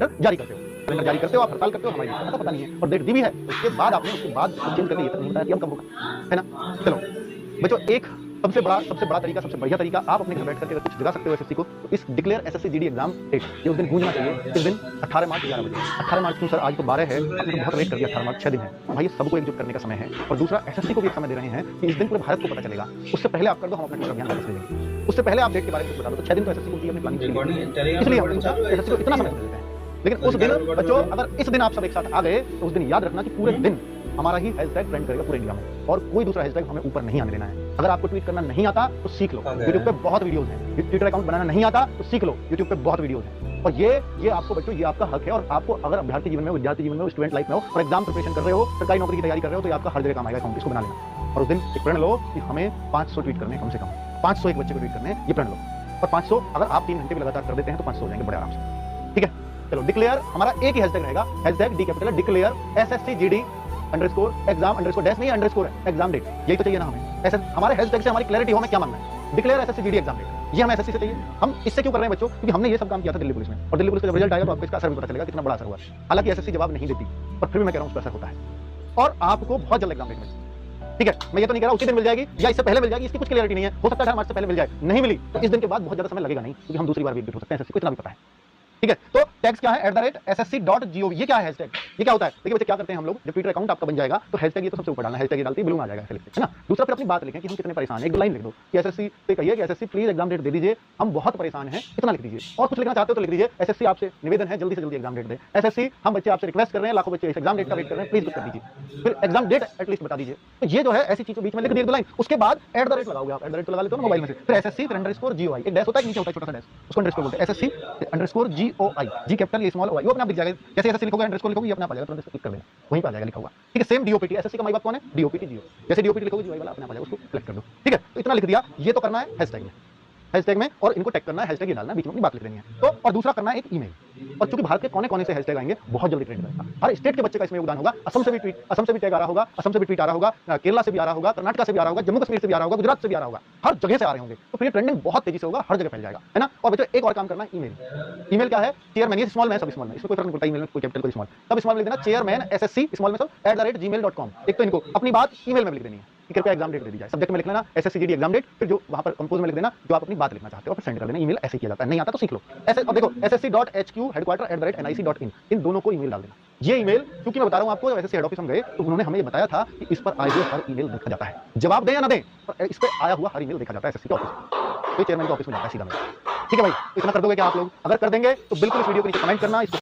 Calendar जारी करते हो, कैलेंडर जारी करते हो, आप हड़ताल करते हो, हमारी पता नहीं है और डेट दी भी है, उसके बाद आपने उसके बाद चेंज करके ये तक नहीं बताया कि अब कब होगा, है ना। चलो बच्चों, एक सबसे बड़ा तरीका, सबसे बढ़िया तरीका, आप अपने घर बैठ करके अगर कुछ जगा सकते हो एसएससी को, तो इस declare SSC GD exam date ये उस दिन गूंजना चाहिए, इस दिन 18 मार्च 11 बजे। 18 मार्च क्यों सर, आज तो 12 है, आपने तो बहुत लेट कर दिया, 18 मार्च 6 दिन है, तो भाई सबको एकजुट करने का समय है। और दूसरा, एसएससी को भी एक समय दे रहे हैं कि इस दिन पूरे भारत को पता चलेगा, उससे पहले आप कर दो, हम अपना ट्विटर अभियान वापस ले लेंगे, उससे पहले आप डेट के बारे में कुछ बता दो। तो 6 दिन तो एसएससी को अपनी प्लानिंग इसलिए हम एसएससी को इतना समय देते हैं। लेकिन उस दिन बच्चों, अगर इस दिन आप सब एक साथ आ गए तो उस दिन याद रखना कि पूरे दिन हमारा ही हैशटैग ट्रेंड करेगा पूरे इंडिया में, और कोई दूसरा हैशटैग हमें ऊपर नहीं आने देना है। अगर आपको ट्वीट करना नहीं आता तो सीख लो, यूट्यूब पे बहुत वीडियोस हैं। ट्विटर अकाउंट बनाना नहीं आता तो सीख लो, यूट्यूब पे बहुत वीडियोस हैं। और ये आपको बच्चों, ये आपका हक है। और आपको अगर अभ्यर्थी जीवन में, विद्यार्थी जीवन में, स्टूडेंट लाइफ में हो और एग्जाम प्रिपरेशन कर रहे हो, सरकारी नौकरी की तैयारी कर रहे हो, तो ये आपका हर जगह काम आएगा अकाउंट, इसको बना लेना। और उस दिन एक प्रण लो कि हमें 500 ट्वीट करने, कम से कम 500 एक बच्चे को ट्वीट करने, ये प्रण लो। और 500 अगर आप 3 घंटे में लगातार कर देते हैं तो 500 हो जाएंगे बड़े आराम से, ठीक है। चलो, डिक्लेयर हमारा एक ही हैशटैग रहेगा, hashtag D capital declare SSC GD underscore exam underscore dash नहीं, अंडरस्कोर है एग्जाम डेट, यही तो चाहिए ना हमें। ऐसे हमारे हैशटैग से हमारी क्लैरिटी हो हमें क्या मांगना है, declare SSC GD exam date, ये हमें एसएससी से चाहिए। हम इससे क्यों कर रहे हैं बच्चों, क्योंकि हमने ये सब काम किया था दिल्ली पुलिस में, और दिल्ली पुलिस का जब रिजल्ट आएगा तो आपको इसका असर भी पता चलेगा, कितना बड़ा असर हुआ। हालांकि एसएससी जवाब नहीं देती, पर फिर भी मैं कह रहा हूं उसका असर होता है, और आपको बहुत जल्द एग्जाम डेट मिलेगी, ठीक है। मैं ये तो नहीं कह रहा उसी दिन मिल जाएगी या इससे पहले मिल जाएगी, इसकी कुछ क्लियरिटी नहीं है, हो सकता है 18 मार्च से पहले मिल जाए, नहीं मिली तो इस दिन के बाद बहुत ज्यादा समय लगेगा नहीं, क्योंकि हम दूसरी बार भी एग्जिट हो सकते हैं, एसएससी को इतना भी पता है, ठीक है। तो टैग्स क्या है, @ssc.gov, ये क्या है हैशटैग, ये क्या होता है। देखिए बच्चे, क्या करते हैं हम लोग, जब ट्विटर अकाउंट आपका बन जाएगा तो हैशटैग ये तो सबसे ऊपर डालना, हैशटैग ये डालते ही ब्लू में आ जाएगा, ऐसे लिखते हैं ना। दूसरा, फिर अपनी बात लिखें कि हम कितने परेशान हैं, एक दो लाइन लिख दो कि एसएससी से कहिए कि एसएससी प्लीज एग्जाम डेट दे दीजिए, हम बहुत परेशान हैं, इतना लिख दीजिए। और कुछ लिखना चाहते हो तो लिख दीजिए, एसएससी आपसे निवेदन है, जल्दी से जल्दी एग्जाम डेट दे। एसएससी, हम बच्चे आपसे रिक्वेस्ट कर रहे हैं, लाखों बच्चे इस एग्जाम डेट का वेट कर रहे हैं, प्लीज कुछ कर दीजिए, फिर एग्जाम डेट एटलीस्ट बता दीजिए। तो ये जो है ऐसी चीजों बीच में लिख दिए दो लाइन, उसके बाद @ लगाओगे आप, @ तो लगा लेते हो ना मोबाइल में से, फिर एसएससी फिर _GOI, एक डैश होता है, नीचे होता है छोटा सा डैश, उसको अंडरस्कोर बोलते हैं, SSC _GOI, G capital A small O I, वो अपने आप दिख जाएगा। जैसे एसएससी लिखोगे, अंडरस्कोर लिखोगे, ये अपने आप आ जाएगा, तुरंत क्लिक कर देना, वहीं पे आ जाएगा लिखा हुआ, ठीक है। सेम डीओपीटी, एसएससी का माई बाप कौन है, डीओपीटी जीओ, जैसे डीओपीटी लिखोगे जीओ वाला अपने आप आ जाएगा, उसको क्लिक कर दो, ठीक है। तो इतना लिख दिया, ये तो करना है हैशटैग में, और इनको टैग करना है, हैशटैग ये डालना है, बीच में अपनी बात लिख देनी है। तो और दूसरा करना है एक ईमेल, और चूंकि भारत के कोने-कोने से हैशटैग आएंगे, बहुत जल्दी ट्रेंड करेगा, हर स्टेट के बच्चे का इसमें योगदान होगा। असम से भी टैग आ रहा होगा, असम से भी ट्वीट आ रहा होगा, केरला से भी आ रहा होगा, कर्नाटक से भी आ रहा होगा, जम्मू कश्मीर से भी आ रहा होगा, गुजरात से भी आ रहा होगा, हर जगह से आ रहे होंगे, तो फिर ट्रेंडिंग बहुत तेजी से होगा, हर जगह फैल जाएगा, है ना। और बच्चों, एक और काम करना है, ईमेल क्या है, चेयरमैन, ये स्मॉल में सब स्मॉल में, इसमें कोई फर्क नहीं पड़ता, ईमेल में कोई कैपिटल कोई स्मॉल, सब स्मॉल में लिख देना, चेयरमैन SSC स्मॉल में सब @gmail.com। एक तो इनको अपनी बात ईमेल में लिख देनी है कि कृपया एग्जाम डेट दे दी जाए, सब्जेक्ट में लिख लेना एसएससी जीडी एग्जाम डेट, फिर जो वहां पर कंपोज में लिख देना जो आप अपनी बात लिखना चाहते हो, फिर सेंड कर देना। ईमेल ऐसे किया जाता है, नहीं आता तो सीख लो ऐसे। अब देखो, ssc.hq हेडक्वार्टर @nic.in, इन दोनों को ईमेल डाल देना। ये ईमेल, क्योंकि मैं बता रहा हूं आपको, एसएससी हेड ऑफिस हम गए तो उन्होंने हमें ये बताया था कि इस पर आए हुए हर ईमेल देखा जाता है, जवाब दें या ना दें, पर इस पर आया हुआ हर ईमेल देखा जाता है एसएससी के ऑफिस, तो चेयरमैन के ऑफिस में जाता है सीधा मेल, ठीक है भाई। इतना कर दोगे क्या आप लोग? अगर कर देंगे तो बिल्कुल इस वीडियो को नीचे कमेंट करना, इसको